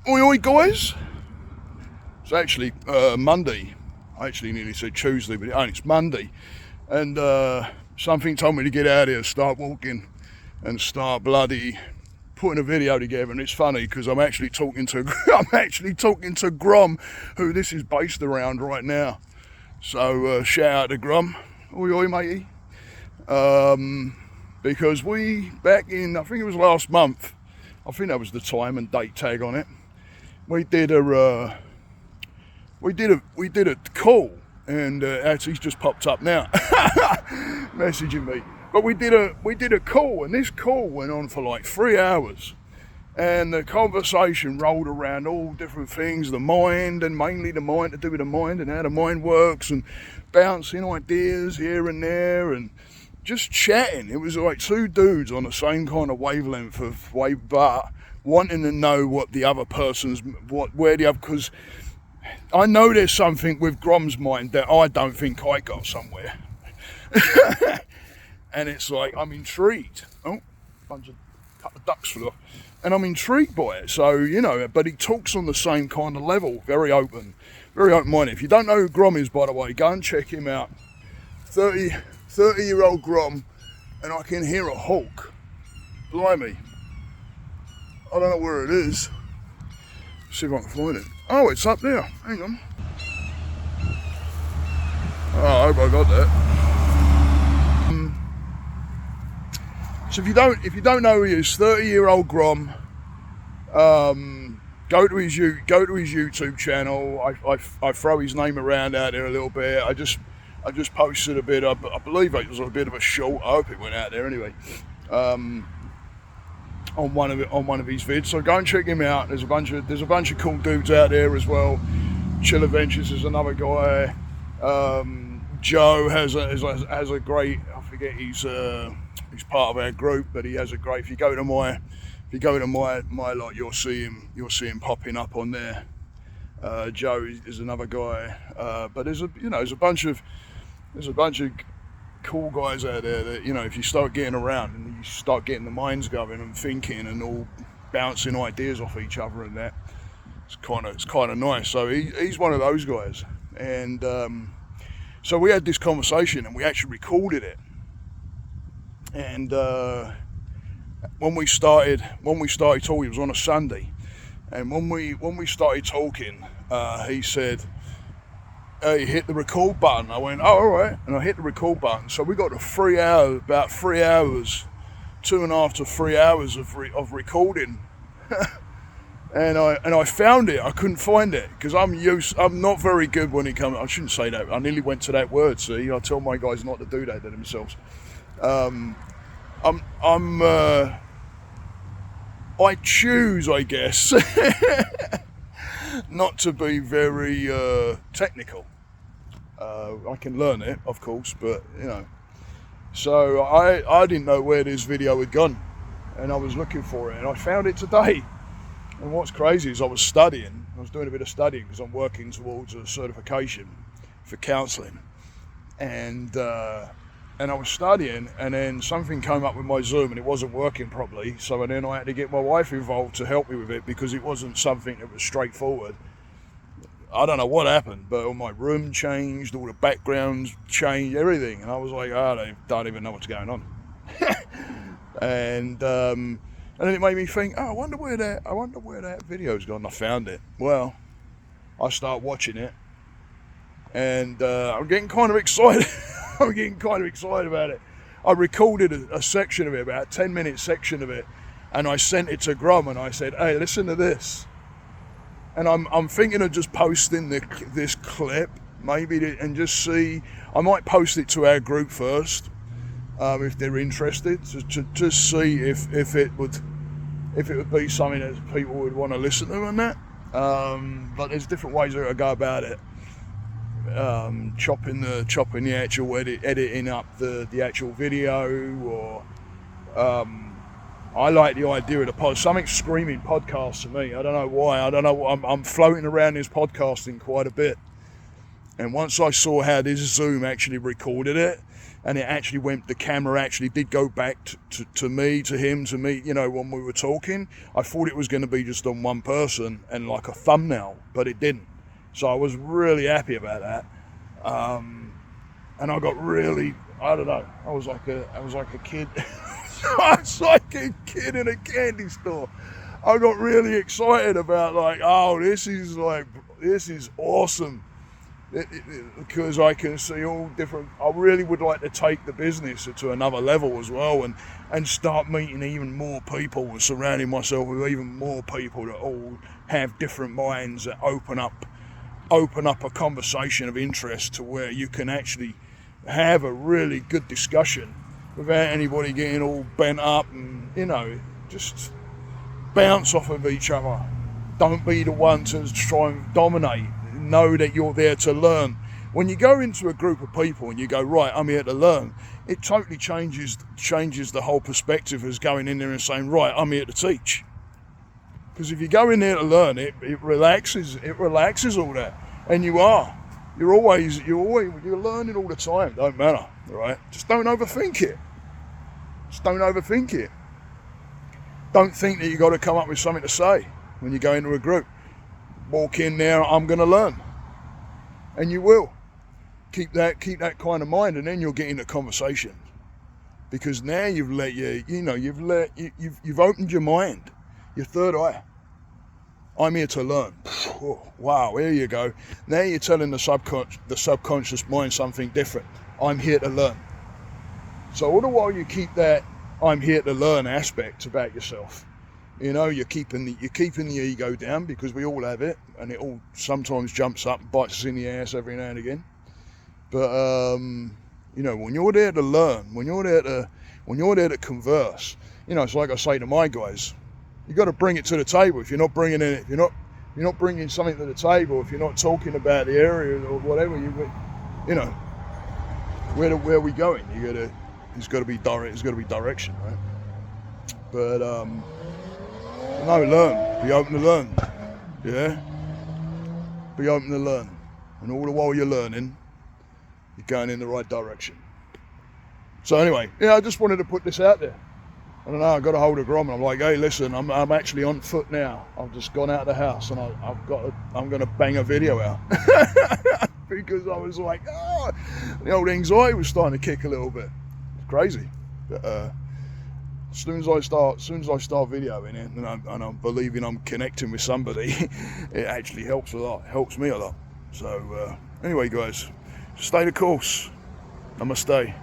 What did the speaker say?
Oi, oi, guys. It's actually Monday. I actually nearly said Tuesday, but it's Monday. And something told me to get out here, start walking, and start bloody putting a video together. And it's funny because I'm actually talking to Grom, who this is based around right now. So shout out to Grom. Oi, oi, matey. Because we, back in, I think it was last month, I think that was the time and date tag on it, we did a call, and he's just popped up now, messaging me. But we did a call, and this call went on for like 3 hours, and the conversation rolled around all different things, the mind, and mainly the mind, to do with the mind and how the mind works, and bouncing ideas here and there, and just chatting. It was like two dudes on the same kind of wavelength of but wanting to know what the other person's, because I know there's something with Grom's mind that I don't think I got somewhere. And it's like, I'm intrigued. Oh, couple of ducks flew off. And I'm intrigued by it. So, but he talks on the same kind of level, very open-minded. If you don't know who Grom is, by the way, go and check him out. 30-year-old Grom, and I can hear a hawk. Blimey. I don't know where it is. See if I can find it. Oh, it's up there. Hang on. Oh, I hope I got that. So if you don't know who he is, 30-year-old Grom. Go to his YouTube channel. I throw his name around out there a little bit. I just posted a bit. I believe it was a bit of a short. I hope it went out there anyway. On one of his vids, so go and check him out. There's a bunch of cool dudes out there as well. Chill Adventures is another guy. Joe has a great. I forget he's part of our group, but he has a great. If you go to my lot, you'll see him popping up on there. Joe is another guy, but there's a bunch of cool guys out there that, if you start getting around and you start getting the minds going and thinking and all bouncing ideas off each other, and that it's kind of nice. So he's one of those guys, and so we had this conversation and we actually recorded it. And when we started talking, it was on a Sunday, and when we started talking, he said, "Hey, hit the record button." I went, "Oh, all right," and I hit the record button. So we got to about 3 hours, 2.5 to 3 hours of recording, and I found it. I couldn't find it because I'm not very good when it comes. I shouldn't say that. I nearly went to that word. See, I tell my guys not to do that to themselves. I choose, I guess, not to be very technical. I can learn it, of course, but So I didn't know where this video had gone, and I was looking for it, and I found it today. And what's crazy is I was doing a bit of studying because I'm working towards a certification for counselling, and I was studying, and then something came up with my Zoom and it wasn't working properly. So then I had to get my wife involved to help me with it because it wasn't something that was straightforward. I don't know what happened, but all my room changed, all the backgrounds changed, everything. And I was like, I don't even know what's going on. And then it made me think, I wonder where that video's gone. I found it. Well, I start watching it, and I'm getting kind of excited. I'm getting kind of excited about it. I recorded a section of it, about a 10-minute section of it, and I sent it to Grom, and I said, "Hey, listen to this." And I'm thinking of just posting this clip, maybe, and just see. I might post it to our group first, if they're interested, to just see if it would be something that people would want to listen to and that. But there's different ways to go about it. Chopping the actual editing up the actual video, or I like the idea of the pod. Something screaming podcast to me. I don't know why. I don't know. I'm floating around this podcasting quite a bit, and once I saw how this Zoom actually recorded it, and it actually went, the camera actually did go back to me, to him, to me, you know, when we were talking. I thought it was going to be just on one person and like a thumbnail, but it didn't. So I was really happy about that. And I got really, I don't know, I was like a kid. I was like a kid in a candy store. I got really excited about like, oh, this is awesome. Because I can see all different, I really would like to take the business to another level as well, and start meeting even more people and surrounding myself with even more people that all have different minds, that open up a conversation of interest to where you can actually have a really good discussion without anybody getting all bent up and, you know, just bounce off of each other. Don't be the one to try and dominate. Know that you're there to learn. When you go into a group of people and you go, right, I'm here to learn, it totally changes the whole perspective as going in there and saying, right, I'm here to teach. Because if you go in there to learn, it relaxes all that. And you're learning all the time. Don't matter, right? Just don't overthink it. Don't think that you got to come up with something to say when you go into a group. Walk in there, I'm going to learn, and you will. Keep that kind of mind, and then you'll get into conversation. Because now you've opened your mind, your third eye. I'm here to learn. Oh, wow, here you go. Now you're telling the subconscious mind something different. I'm here to learn. So all the while you keep that I'm here to learn aspect about yourself. You know, you're keeping the ego down, because we all have it, and it all sometimes jumps up and bites us in the ass every now and again. But you know, when you're there to learn, when you're there to converse, you know, it's like I say to my guys, you got to bring it to the table. If you're not bringing it, if you're not bringing something to the table, if you're not talking about the area or whatever, you know, where are we going? There's got to be direction, right? But no, learn. Be open to learn. Yeah? Be open to learn. And all the while you're learning, you're going in the right direction. So anyway, yeah, I just wanted to put this out there. I don't know, I got a hold of Grom, and I'm like, hey, listen, I'm actually on foot now. I've just gone out of the house, and I'm going to bang a video out. Because I was like, the old anxiety was starting to kick a little bit. It's crazy. But, as soon as I start videoing it, and I'm believing I'm connecting with somebody, it actually helps a lot. It helps me a lot. So anyway, guys, stay the course. Namaste.